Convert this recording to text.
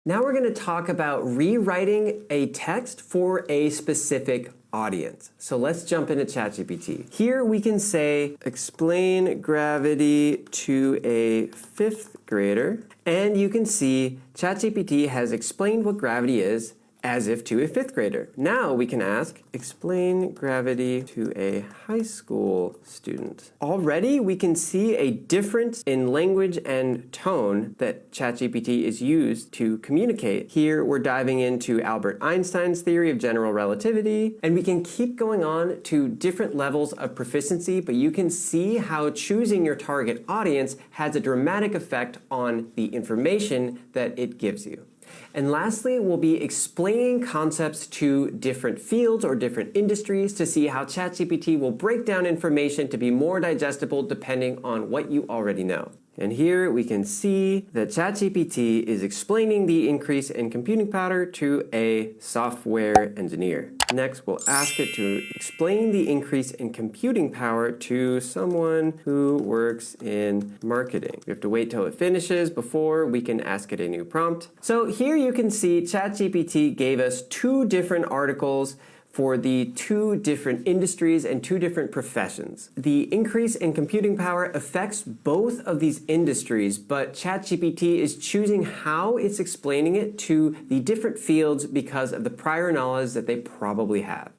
Now we're going to talk about rewriting a text for a specific audience. So let's jump into ChatGPT. Here we can say, explain gravity to a 5th grader. And you can see ChatGPT has explained what gravity is as if to a 5th grader. Now we can ask, explain gravity to a high school student. Already we can see a difference in language and tone that ChatGPT is used to communicate. Here we're diving into Albert Einstein's theory of general relativity, and we can keep going on to different levels of proficiency, but you can see how choosing your target audience has a dramatic effect on the information that it gives you. And lastly, we'll be explaining concepts to different fields or different industries to see how ChatGPT will break down information to be more digestible depending on what you already know. And here we can see that ChatGPT is explaining the increase in computing power to a software engineer. Next, we'll ask it to explain the increase in computing power to someone who works in marketing. We have to wait till it finishes before we can ask it a new prompt. So here you can see ChatGPT gave us 2 different articles for the 2 different industries and 2 different professions. The increase in computing power affects both of these industries, but ChatGPT is choosing how it's explaining it to the different fields because of the prior knowledge that they probably have.